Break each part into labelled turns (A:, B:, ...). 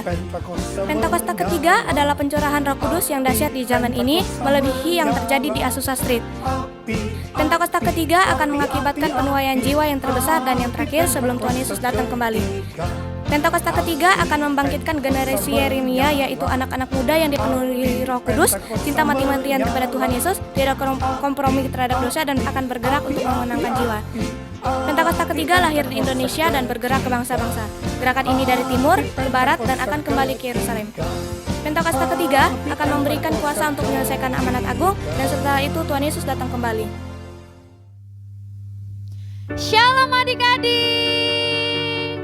A: ketiga. Pentakosta ketiga adalah pencurahan Roh Kudus yang dahsyat di zaman ini, melebihi yang terjadi di Azusa Street. Pentakosta ketiga akan mengakibatkan penuaian jiwa yang terbesar dan yang terakhir sebelum Tuhan Yesus datang kembali. Pentakosta ketiga akan membangkitkan generasi Yeremia, yaitu anak-anak muda yang dipenuhi Roh Kudus, cinta mati-matian kepada Tuhan Yesus, tidak kompromi terhadap dosa, dan akan bergerak untuk memenangkan jiwa. Pentakosta ketiga lahir di Indonesia dan bergerak ke bangsa-bangsa. Gerakan ini dari timur ke barat dan akan kembali ke Yerusalem. Pentakosta ketiga akan memberikan kuasa untuk menyelesaikan amanat agung, dan setelah itu Tuhan Yesus datang kembali.
B: Shalom adik-adik.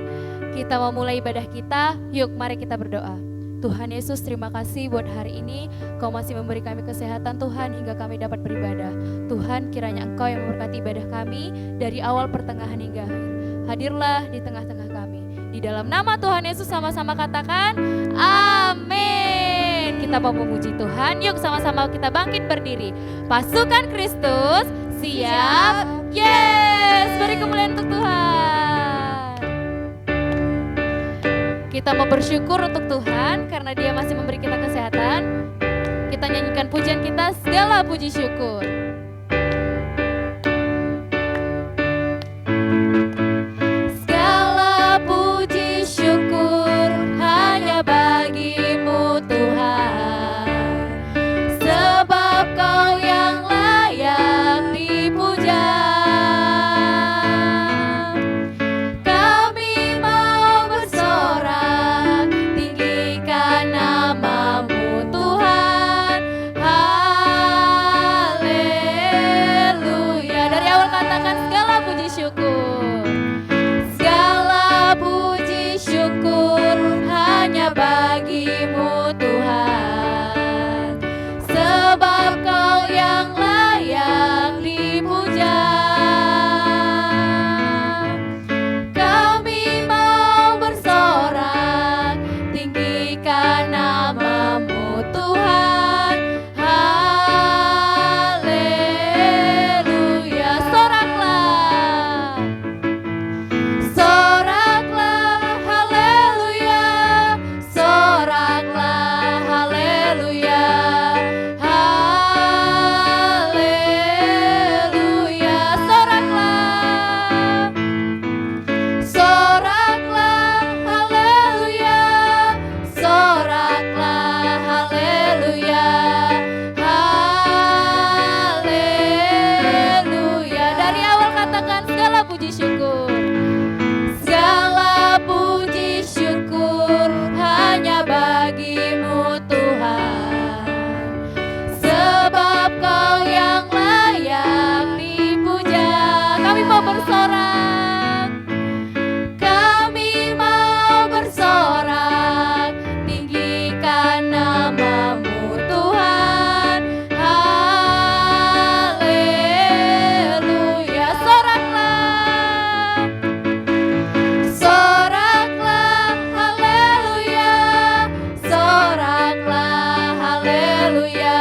B: Kita mau mulai ibadah kita, yuk mari kita berdoa. Tuhan Yesus, terima kasih buat hari ini Kau masih memberi kami kesehatan Tuhan hingga kami dapat beribadah. Tuhan, kiranya Engkau yang memberkati ibadah kami dari awal, pertengahan hingga akhir. Hadirlah di tengah-tengah kami. Di dalam nama Tuhan Yesus sama-sama katakan amin. Kita mau memuji Tuhan, yuk sama-sama kita bangkit berdiri. Pasukan Kristus siap. Yes, beri kemuliaan untuk Tuhan. Kita mau bersyukur untuk Tuhan karena Dia masih memberi kita kesehatan. Kita nyanyikan pujian kita, segala puji syukur. Segala puji syukur hanya bagi-Mu Tuhan, sebab Kau yang layak dipuja. Bagi-Mu Tuhan, sebab Kau yang layak dipuja. Kami mau bersorak, tinggikan nama-Mu Tuhan. Haleluya. Soraklah, soraklah, haleluya. Soraklah, haleluya, haleluya. Soraklah, soraklah, haleluya. Soraklah, haleluya, haleluya. Dari awal katakan segala puji syukur. Segala puji syukur hanya bagi-Mu Tuhan, sebab Kau yang layak dipuja. Kami mau bersorak, kami mau bersorak, tinggikan nama-Mu Tuhan. Haleluya. Soraklah, soraklah, haleluya. Soraklah, haleluya,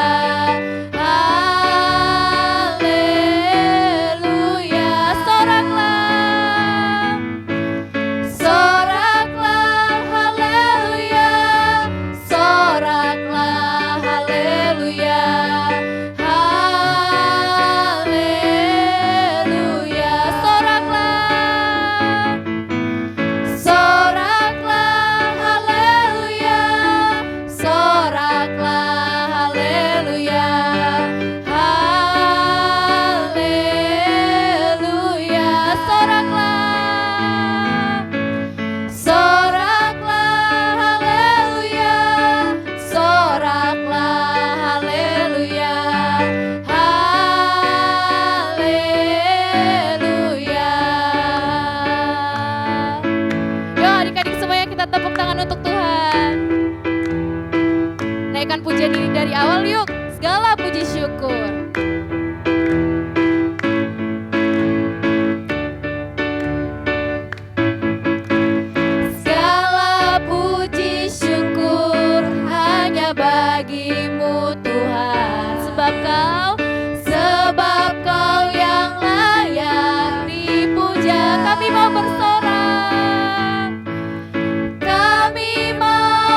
B: haleluya. Soraklah, soraklah, haleluya. Soraklah, haleluya, haleluya. Soraklah, soraklah, haleluya. Soraklah, haleluya, haleluya. Soraklah, soraklah, haleluya. Soraklah, haleluya, haleluya. Yuk adik-adik semuanya kita tepuk tangan untuk Tuhan. Naikkan pujian ini dari awal yuk. Segala puji syukur. Segala puji syukur hanya bagi-Mu Tuhan, sebab Kau yang layak dipuja. Kami mau bersorak, kami mau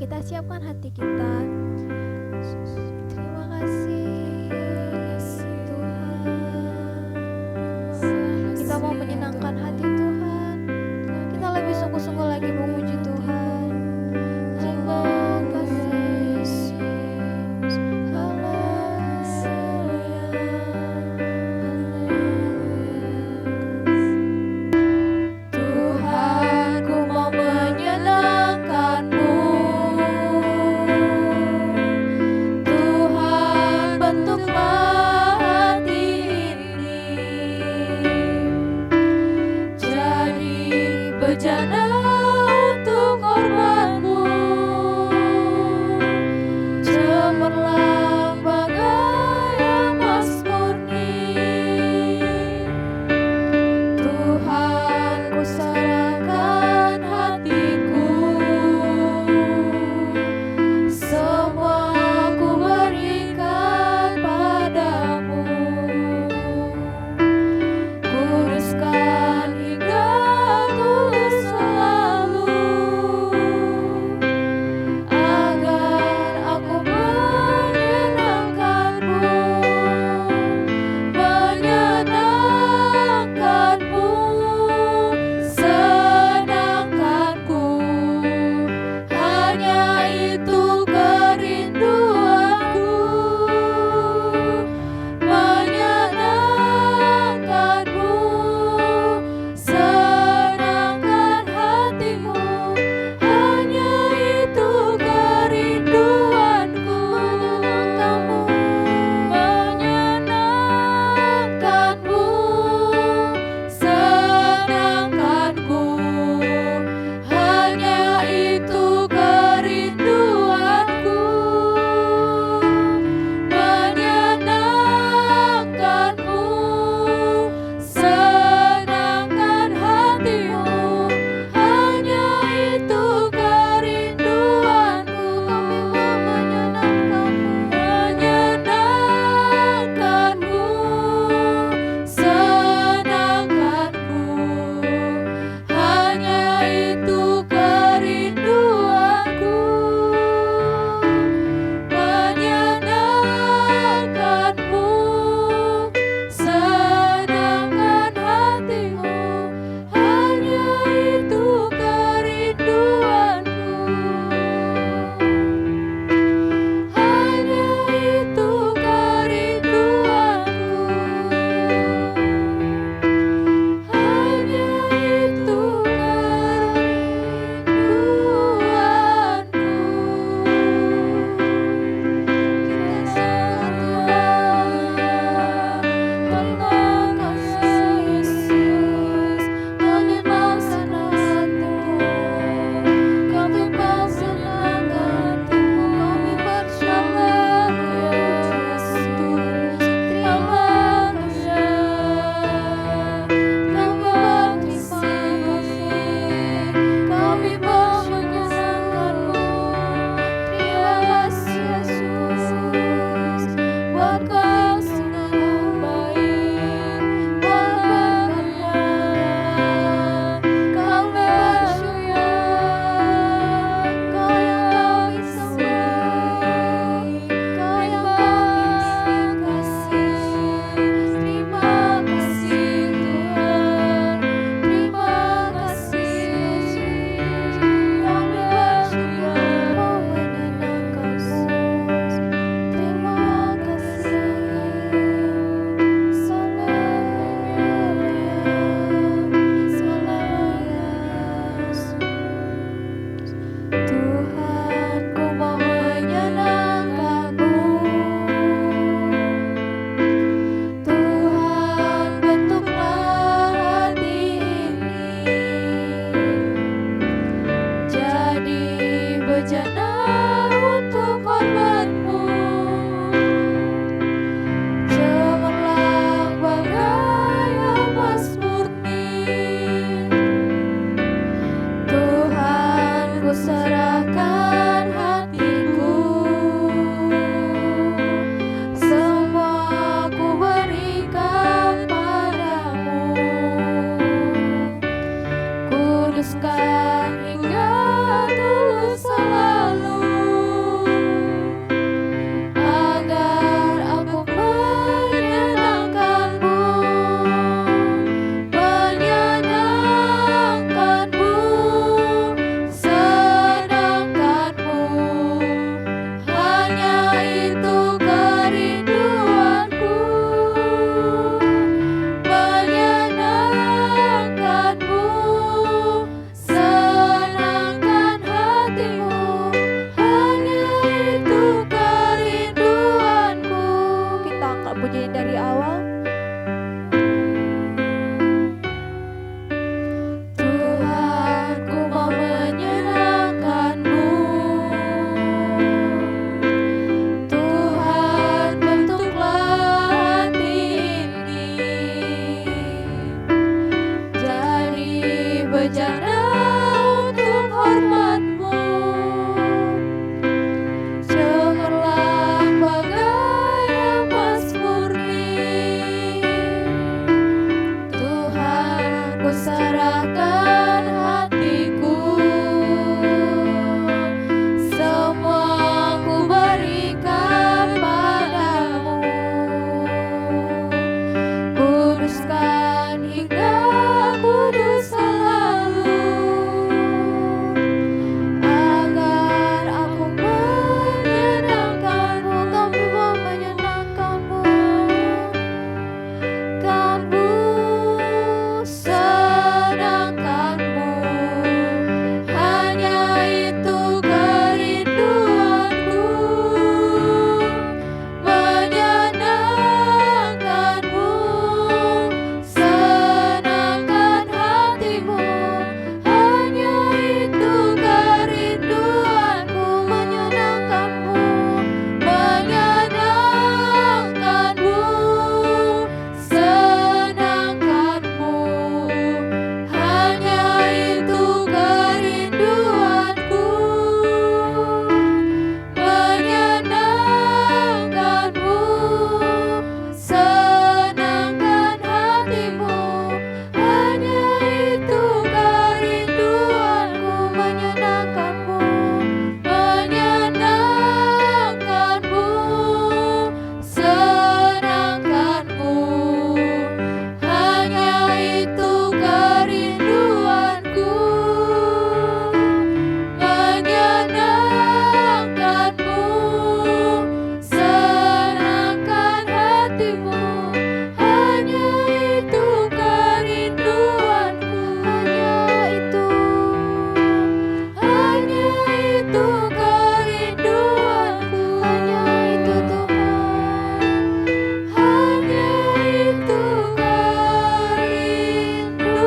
C: kita siapkan hati kita. Terima kasih Tuhan. Kita mau menyenangkan hati Tuhan. Kita lebih sungguh-sungguh lagi memuji Tuhan. Terima kasih Yesus. Tuhan, ku mau menyenangkan-Mu. Tuhan, bentuk
B: bejana untuk hormat-Mu. Cemerlang bagai emas murni, Tuhan ku serahkan hatiku, semua ku berikan padamu. Kuduskan hingga kudus selalu, agar aku menyenangkan-Mu. Kami mau menyenangkan-Mu, kan-Mu, senangkan-Mu. Hanya itu kerinduanku, menyenangkan-Mu, senangkan hati-Mu. Hanya itu kerinduanku, menyenangkan-Mu, menyenangkan-Mu, senangkan-Mu. Hanya itu kerinduanku, menyenangkan-Mu, senangkan hati-Mu. Hanya itu kerinduanku, menyenangkan-Mu, menyenangkan-Mu, senangkan-Mu. Hanya itu kerinduanku, menyenangkan-Mu, senangkan hati-Mu. Hanya itu kerinduanku, hanya itu kerinduanku, hanya itu Tuhan, hanya itu kerinduanku.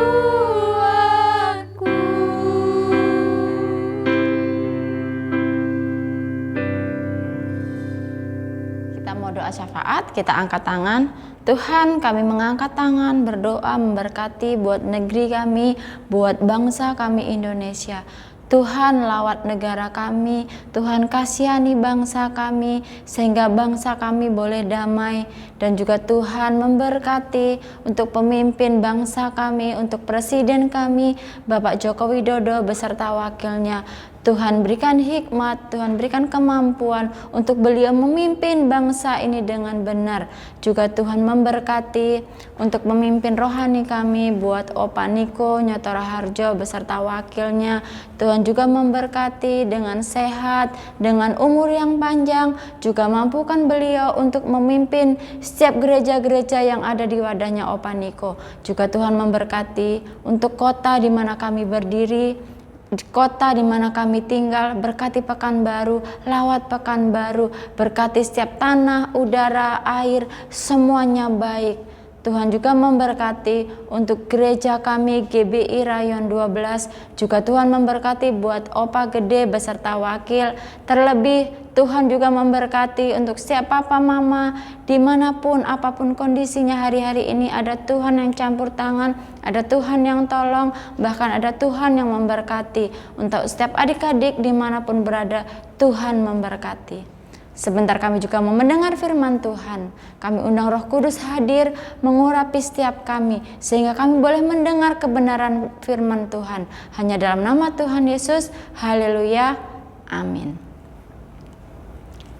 D: Kita mau doa syafaat, kita angkat tangan. Tuhan, kami mengangkat tangan berdoa memberkati buat negeri kami, buat bangsa kami Indonesia. Tuhan, lawat negara kami, Tuhan kasihani bangsa kami sehingga bangsa kami boleh damai, dan juga Tuhan memberkati untuk pemimpin bangsa kami, untuk presiden kami Bapak Joko Widodo beserta wakilnya. Tuhan berikan hikmat, Tuhan berikan kemampuan untuk beliau memimpin bangsa ini dengan benar. Juga Tuhan memberkati untuk memimpin rohani kami buat Opa Niko Nyotora Harjo beserta wakilnya. Tuhan juga memberkati dengan sehat, dengan umur yang panjang, juga mampukan beliau untuk memimpin setiap gereja-gereja yang ada di wadahnya Opa Niko. Juga Tuhan memberkati untuk kota di mana kami berdiri, di kota di mana kami tinggal. Berkati Pekanbaru, lawat Pekanbaru, berkati setiap tanah, udara, air, semuanya baik. Tuhan juga memberkati untuk gereja kami GBI Rayon 12. Juga Tuhan memberkati buat Opa Gede beserta wakil. Terlebih Tuhan juga memberkati untuk setiap papa mama dimanapun apapun kondisinya hari-hari ini. Ada Tuhan yang campur tangan, ada Tuhan yang tolong, bahkan ada Tuhan yang memberkati. Untuk setiap adik-adik dimanapun berada, Tuhan memberkati. Sebentar kami juga mau mendengar firman Tuhan. Kami undang Roh Kudus hadir mengurapi setiap kami, sehingga kami boleh mendengar kebenaran firman Tuhan. Hanya dalam nama Tuhan Yesus, haleluya, amin.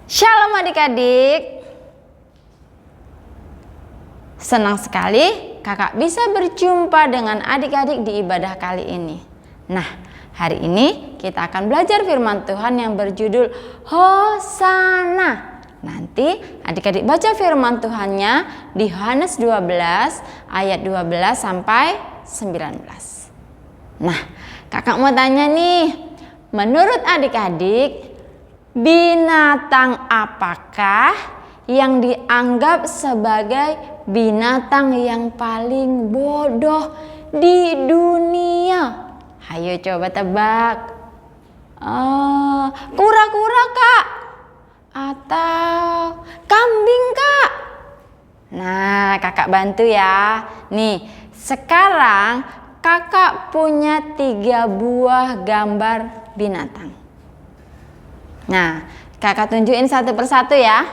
D: Shalom adik-adik. Senang sekali kakak bisa berjumpa dengan adik-adik di ibadah kali ini. Nah, hari ini kita akan belajar firman Tuhan yang berjudul Hosana. Nanti adik-adik baca firman Tuhannya di Yohanes 12 ayat 12 sampai 19. Nah, kakak mau tanya nih, menurut adik-adik, binatang apakah yang dianggap sebagai binatang yang paling bodoh di dunia? Ayo coba tebak. Kura-kura kak? Atau kambing kak? Nah, kakak bantu ya. Nih, sekarang kakak punya 3 buah gambar binatang. Nah, kakak tunjukin satu persatu ya.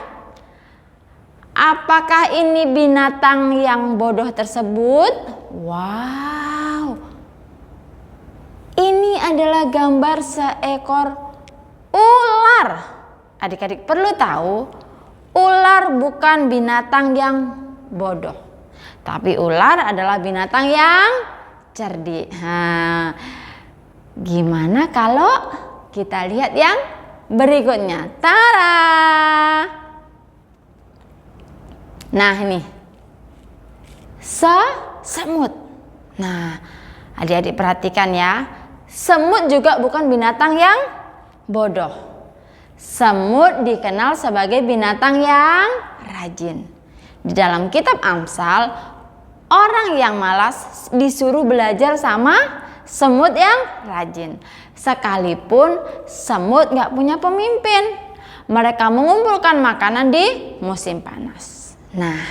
D: Apakah ini binatang yang bodoh tersebut? Wow, ini adalah gambar seekor ular. Adik-adik perlu tahu, ular bukan binatang yang bodoh, tapi ular adalah binatang yang cerdik. Nah, gimana kalau kita lihat yang berikutnya? Tara! Nah ini semut. Nah, adik-adik perhatikan ya, semut juga bukan binatang yang bodoh. Semut dikenal sebagai binatang yang rajin. Di dalam kitab Amsal, orang yang malas disuruh belajar sama semut yang rajin. Sekalipun semut gak punya pemimpin, mereka mengumpulkan makanan di musim panas. Nah,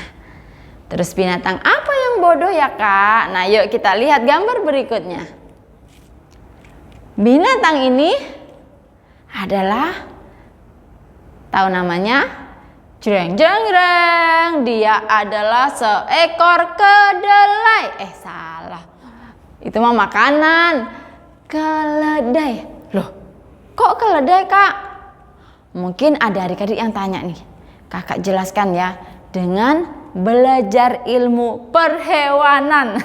D: terus binatang apa yang bodoh ya kak? Nah yuk kita lihat gambar berikutnya. Binatang ini adalah, tahu namanya? Jreng jreng jreng. Dia adalah seekor kedelai. Salah. Itu mah makanan. Keledai. Loh, kok keledai kak? Mungkin ada adik-adik yang tanya nih. Kakak jelaskan ya dengan belajar ilmu perhewanan.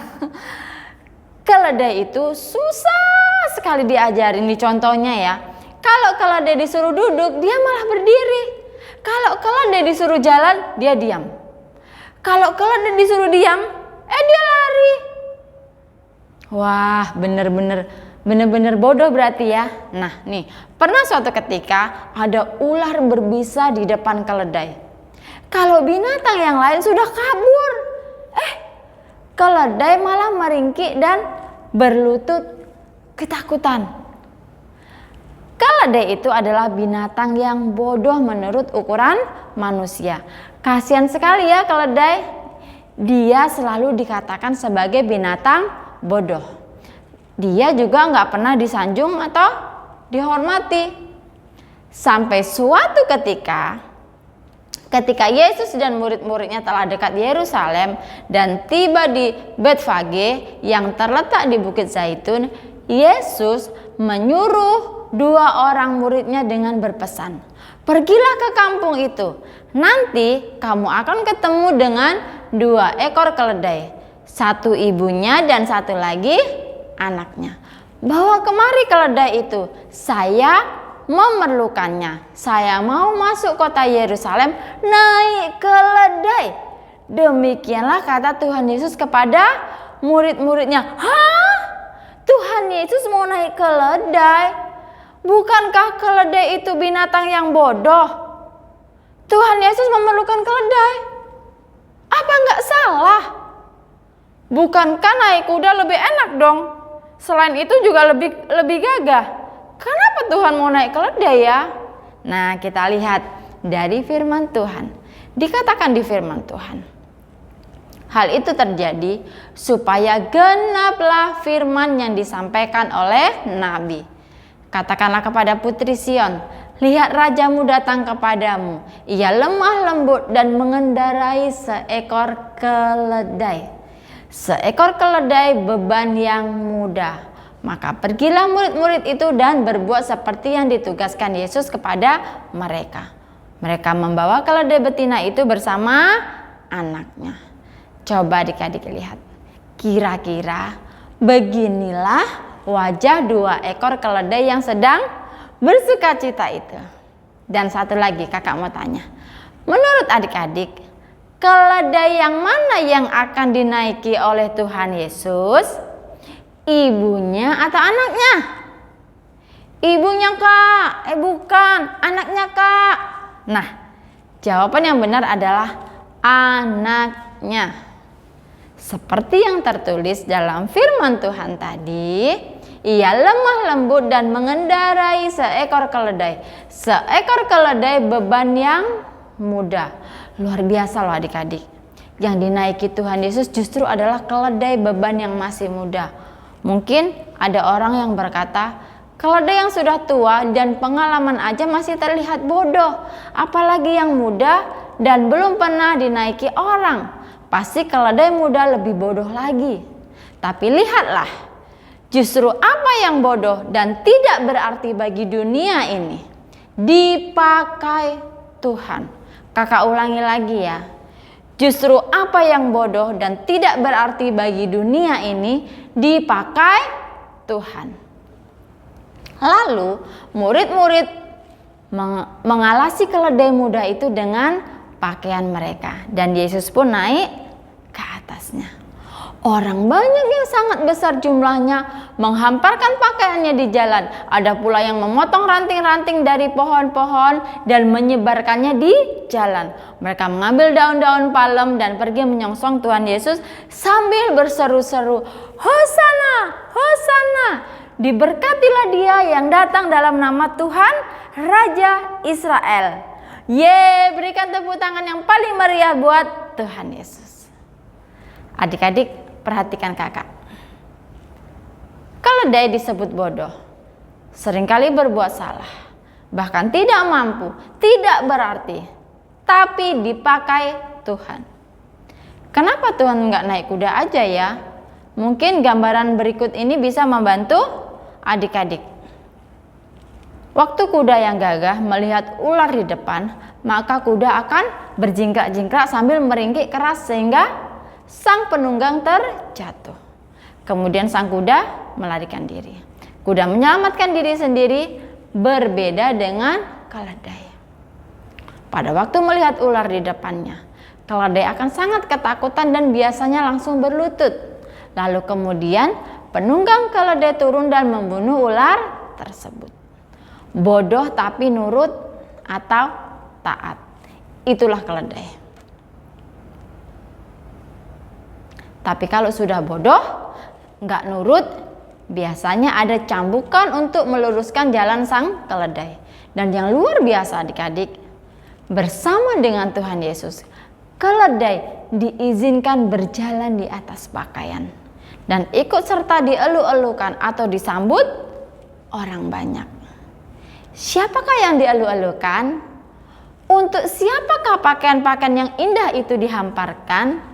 D: Keledai itu susah sekali diajarin. Ini contohnya ya. Kalau keledai disuruh duduk, dia malah berdiri. Kalau keledai disuruh jalan, dia diam. Kalau keledai disuruh diam, dia lari. Wah, bener-bener bodoh berarti ya. Nah nih, pernah suatu ketika ada ular berbisa di depan keledai. Kalau binatang yang lain sudah kabur, keledai malah meringkik dan berlutut ketakutan. Keledai itu adalah binatang yang bodoh menurut ukuran manusia. Kasihan sekali ya keledai. Dia selalu dikatakan sebagai binatang bodoh. Dia juga nggak pernah disanjung atau dihormati. Sampai suatu ketika Yesus dan murid-muridnya telah dekat Yerusalem dan tiba di Betfage yang terletak di Bukit Zaitun, Yesus menyuruh 2 orang muridnya dengan berpesan, "Pergilah ke kampung itu. Nanti kamu akan ketemu dengan 2 ekor keledai, 1 ibunya dan 1 lagi anaknya. Bawa kemari keledai itu. Saya memerlukannya. Saya mau masuk kota Yerusalem naik keledai." Demikianlah kata Tuhan Yesus kepada murid-muridnya. Hah? Tuhan Yesus mau naik keledai? Bukankah keledai itu binatang yang bodoh? Tuhan Yesus memerlukan keledai. Apa nggak salah? Bukankah naik kuda lebih enak dong? Selain itu juga lebih gagah. Kenapa Tuhan mau naik keledai ya? Nah, kita lihat dari firman Tuhan. Dikatakan di firman Tuhan, hal itu terjadi supaya genaplah firman yang disampaikan oleh Nabi. Katakanlah kepada putri Sion, lihat rajamu datang kepadamu. Ia lemah lembut dan mengendarai seekor keledai. Seekor keledai beban yang mudah. Maka pergilah murid-murid itu dan berbuat seperti yang ditugaskan Yesus kepada mereka. Mereka membawa keledai betina itu bersama anaknya. Coba adik-adik lihat. Kira-kira beginilah wajah 2 ekor keledai yang sedang bersukacita itu. Dan satu lagi kakak mau tanya. Menurut adik-adik, keledai yang mana yang akan dinaiki oleh Tuhan Yesus? Ibunya atau anaknya? Ibunya kak, bukan, anaknya kak. Nah, jawaban yang benar adalah anaknya. Seperti yang tertulis dalam firman Tuhan tadi, ia lemah lembut dan mengendarai seekor keledai. Seekor keledai beban yang mudah. Luar biasa loh adik-adik. Yang dinaiki Tuhan Yesus justru adalah keledai beban yang masih muda. Mungkin ada orang yang berkata, keledai yang sudah tua dan pengalaman aja masih terlihat bodoh, apalagi yang muda dan belum pernah dinaiki orang. Pasti keledai muda lebih bodoh lagi. Tapi lihatlah, justru apa yang bodoh dan tidak berarti bagi dunia ini dipakai Tuhan. Kakak ulangi lagi ya. Justru apa yang bodoh dan tidak berarti bagi dunia ini dipakai Tuhan. Lalu murid-murid mengalasi keledai muda itu dengan pakaian mereka. Dan Yesus pun naik ke atasnya. Orang banyak yang sangat besar jumlahnya menghamparkan pakaiannya di jalan. Ada pula yang memotong ranting-ranting dari pohon-pohon dan menyebarkannya di jalan. Mereka mengambil daun-daun palem dan pergi menyongsong Tuhan Yesus sambil berseru-seru, Hosana, Hosana, diberkatilah dia yang datang dalam nama Tuhan, Raja Israel. Berikan tepuk tangan yang paling meriah buat Tuhan Yesus. Adik-adik, perhatikan kakak. Keledai disebut bodoh, seringkali berbuat salah, bahkan tidak mampu, tidak berarti, tapi dipakai Tuhan. Kenapa Tuhan nggak naik kuda aja ya? Mungkin gambaran berikut ini bisa membantu adik-adik. Waktu kuda yang gagah melihat ular di depan, maka kuda akan berjingkrak-jingkrak sambil meringkik keras sehingga sang penunggang terjatuh. Kemudian sang kuda melarikan diri. Kuda menyelamatkan diri sendiri, berbeda dengan keledai. Pada waktu melihat ular di depannya, keledai akan sangat ketakutan dan biasanya langsung berlutut. Lalu kemudian penunggang keledai turun dan membunuh ular tersebut. Bodoh tapi nurut atau taat. Itulah keledai. Tapi kalau sudah bodoh, nggak nurut, biasanya ada cambukan untuk meluruskan jalan sang keledai. Dan yang luar biasa adik-adik, bersama dengan Tuhan Yesus, keledai diizinkan berjalan di atas pakaian. Dan ikut serta dielu-elukan atau disambut orang banyak. Siapakah yang dielu-elukan? Untuk siapakah pakaian-pakaian yang indah itu dihamparkan?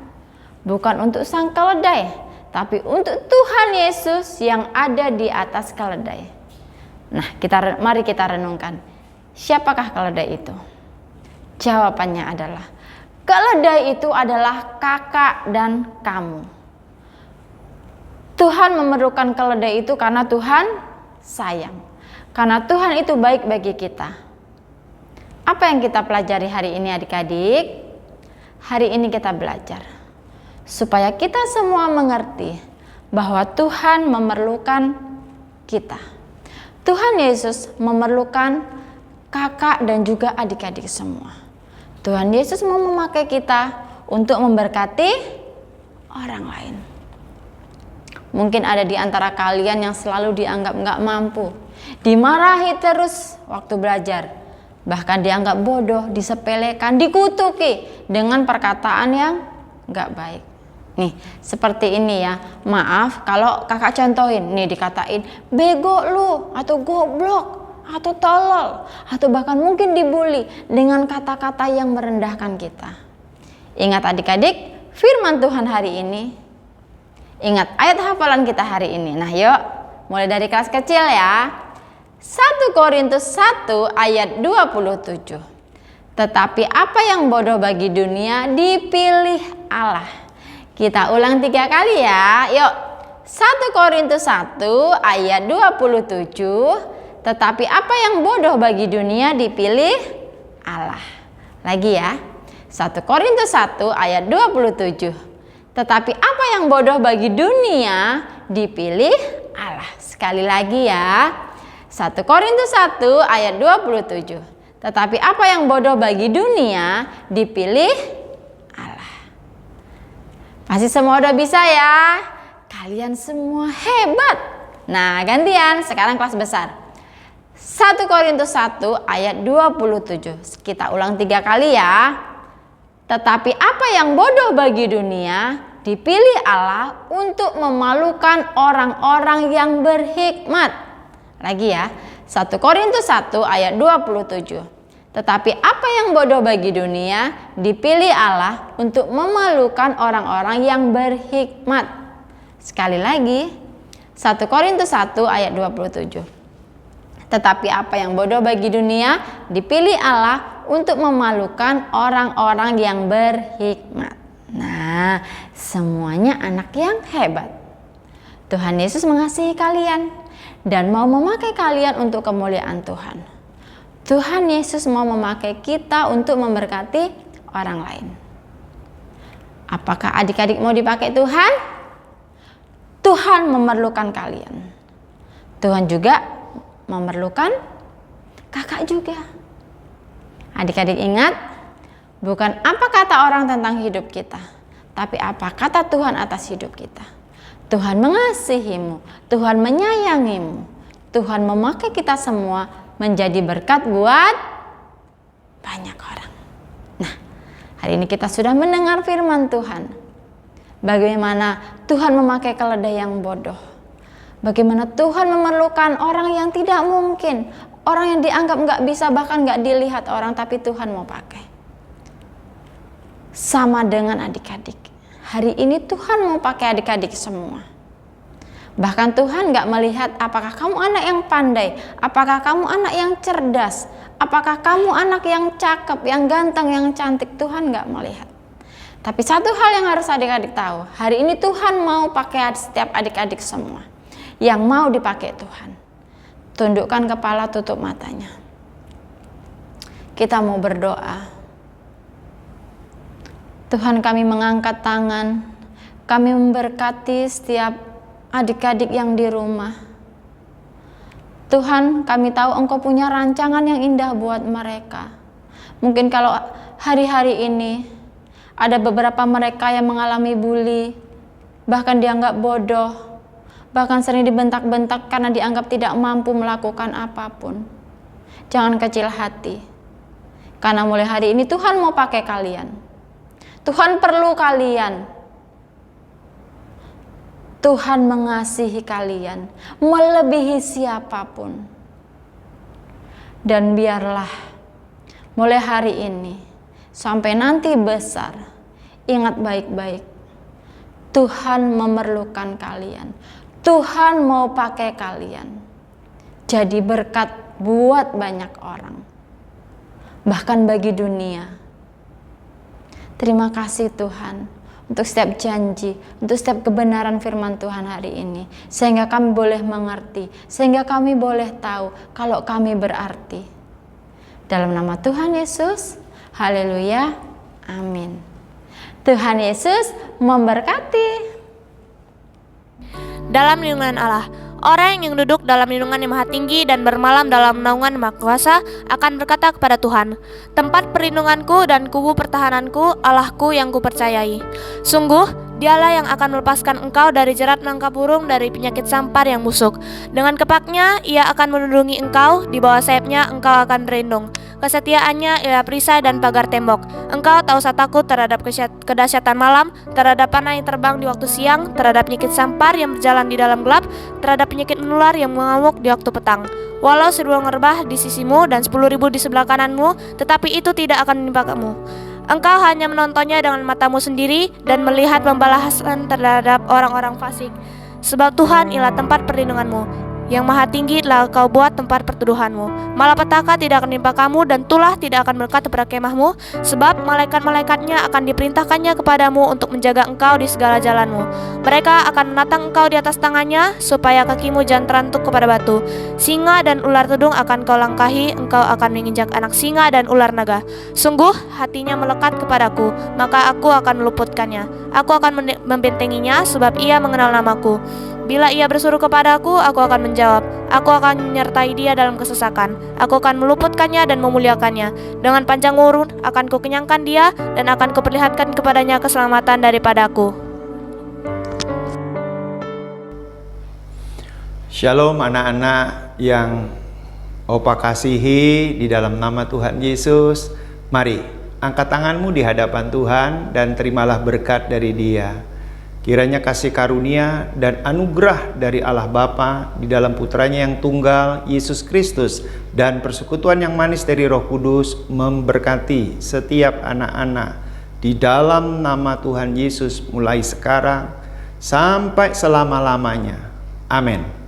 D: Bukan untuk sang keledai, tapi untuk Tuhan Yesus yang ada di atas keledai. Nah, mari kita renungkan. Siapakah keledai itu? Jawabannya adalah, keledai itu adalah kakak dan kamu. Tuhan memerlukan keledai itu karena Tuhan sayang. Karena Tuhan itu baik bagi kita. Apa yang kita pelajari hari ini adik-adik? Hari ini kita belajar supaya kita semua mengerti bahwa Tuhan memerlukan kita. Tuhan Yesus memerlukan kakak dan juga adik-adik semua. Tuhan Yesus mau memakai kita untuk memberkati orang lain. Mungkin ada di antara kalian yang selalu dianggap nggak mampu, dimarahi terus waktu belajar, bahkan dianggap bodoh, disepelekan, dikutuki dengan perkataan yang nggak baik. Nih, seperti ini ya. Maaf kalau kakak contohin, nih dikatain bego lu, atau goblok, atau tolol, atau bahkan mungkin dibully dengan kata-kata yang merendahkan kita. Ingat adik-adik, firman Tuhan hari ini. Ingat ayat hafalan kita hari ini. Nah yuk, mulai dari kelas kecil ya. 1 Korintus 1 ayat 27. Tetapi apa yang bodoh bagi dunia dipilih Allah. Kita ulang 3 kali ya. Yuk. 1 Korintus 1 ayat 27. Tetapi apa yang bodoh bagi dunia dipilih Allah. Lagi ya. 1 Korintus 1 ayat 27. Tetapi apa yang bodoh bagi dunia dipilih Allah. Sekali lagi ya. 1 Korintus 1 ayat 27. Tetapi apa yang bodoh bagi dunia dipilih Allah. Masih semua udah bisa ya? Kalian semua hebat. Nah gantian, sekarang kelas besar. 1 Korintus 1 ayat 27. Kita ulang 3 kali ya. Tetapi apa yang bodoh bagi dunia dipilih Allah untuk memalukan orang-orang yang berhikmat. Lagi ya, 1 Korintus 1 ayat 27. Tetapi apa yang bodoh bagi dunia dipilih Allah untuk memalukan orang-orang yang berhikmat. Sekali lagi, 1 Korintus 1 ayat 27. Tetapi apa yang bodoh bagi dunia dipilih Allah untuk memalukan orang-orang yang berhikmat. Nah, semuanya anak yang hebat. Tuhan Yesus mengasihi kalian dan mau memakai kalian untuk kemuliaan Tuhan. Tuhan Yesus mau memakai kita untuk memberkati orang lain. Apakah adik-adik mau dipakai Tuhan? Tuhan memerlukan kalian. Tuhan juga memerlukan kakak juga. Adik-adik ingat, bukan apa kata orang tentang hidup kita, tapi apa kata Tuhan atas hidup kita. Tuhan mengasihimu, Tuhan menyayangimu, Tuhan memakai kita semua menjadi berkat buat banyak orang. Nah, hari ini kita sudah mendengar firman Tuhan. Bagaimana Tuhan memakai keledai yang bodoh. Bagaimana Tuhan memerlukan orang yang tidak mungkin, orang yang dianggap nggak bisa, bahkan nggak dilihat orang, tapi Tuhan mau pakai. Sama dengan adik-adik, hari ini Tuhan mau pakai adik-adik semua. Bahkan Tuhan nggak melihat apakah kamu anak yang pandai, apakah kamu anak yang cerdas, apakah kamu anak yang cakep, yang ganteng, yang cantik. Tuhan nggak melihat. Tapi satu hal yang harus adik-adik tahu, hari ini Tuhan mau pakai setiap adik-adik semua yang mau dipakai Tuhan. Tundukkan kepala, tutup matanya. Kita mau berdoa. Tuhan, kami mengangkat tangan, kami memberkati setiap adik-adik yang di rumah. Tuhan, kami tahu Engkau punya rancangan yang indah buat mereka. Mungkin kalau hari-hari ini ada beberapa mereka yang mengalami bully, bahkan dianggap bodoh, bahkan sering dibentak-bentak karena dianggap tidak mampu melakukan apapun. Jangan kecil hati, karena mulai hari ini Tuhan mau pakai kalian. Tuhan perlu kalian. Tuhan mengasihi kalian melebihi siapapun. Dan biarlah mulai hari ini sampai nanti besar, ingat baik-baik, Tuhan memerlukan kalian. Tuhan mau pakai kalian jadi berkat buat banyak orang, bahkan bagi dunia. Terima kasih Tuhan untuk setiap janji, untuk setiap kebenaran firman Tuhan hari ini, sehingga kami boleh mengerti, sehingga kami boleh tahu kalau kami berarti. Dalam nama Tuhan Yesus, haleluya, amin. Tuhan Yesus memberkati.
A: Dalam lindungan Allah, orang yang duduk dalam lindungan yang maha tinggi dan bermalam dalam naungan maha kuasa akan berkata kepada Tuhan, tempat perlindunganku dan kubu pertahananku, Allahku yang kupercayai. Sungguh, Dialah yang akan melepaskan engkau dari jerat menangkap burung, dari penyakit sampar yang busuk. Dengan kepaknya ia akan melindungi engkau, di bawah sayapnya engkau akan berlindung. Kesetiaannya ialah perisai dan pagar tembok. Engkau tak usah takut terhadap kedahsyatan malam, terhadap panah yang terbang di waktu siang, terhadap penyakit sampar yang berjalan di dalam gelap, terhadap penyakit menular yang mengamuk di waktu petang. Walau 1000 rebah di sisimu dan 10.000 di sebelah kananmu, tetapi itu tidak akan menimpa kamu. Engkau hanya menontonnya dengan matamu sendiri dan melihat pembalasan terhadap orang-orang fasik. Sebab Tuhan ialah tempat perlindunganmu. Yang maha tinggi telah kau buat tempat perteduhanmu. Malapetaka tidak akan menimpa kamu dan tulah tidak akan melekat kepada kemahmu. Sebab malaikat-malaikatnya akan diperintahkannya kepadamu untuk menjaga engkau di segala jalanmu. Mereka akan menatang engkau di atas tangannya, supaya kakimu jangan terantuk kepada batu. Singa dan ular tudung akan kau langkahi, engkau akan menginjak anak singa dan ular naga. Sungguh hatinya melekat kepadaku, maka aku akan meluputkannya. Aku akan membentenginya, sebab ia mengenal namaku. Bila ia bersuruh kepadaku, aku akan menjawab. Aku akan menyertai dia dalam kesesakan. Aku akan meluputkannya dan memuliakannya. Dengan panjang umur akan kukenyangkan dia, dan akan kuperlihatkan kepadanya keselamatan daripadaku.
E: Shalom anak-anak yang Opa kasihi di dalam nama Tuhan Yesus. Mari, angkat tanganmu di hadapan Tuhan dan terimalah berkat dari Dia. Kiranya kasih karunia dan anugerah dari Allah Bapa di dalam Putranya yang tunggal, Yesus Kristus, dan persekutuan yang manis dari Roh Kudus memberkati setiap anak-anak di dalam nama Tuhan Yesus mulai sekarang sampai selama-lamanya. Amin.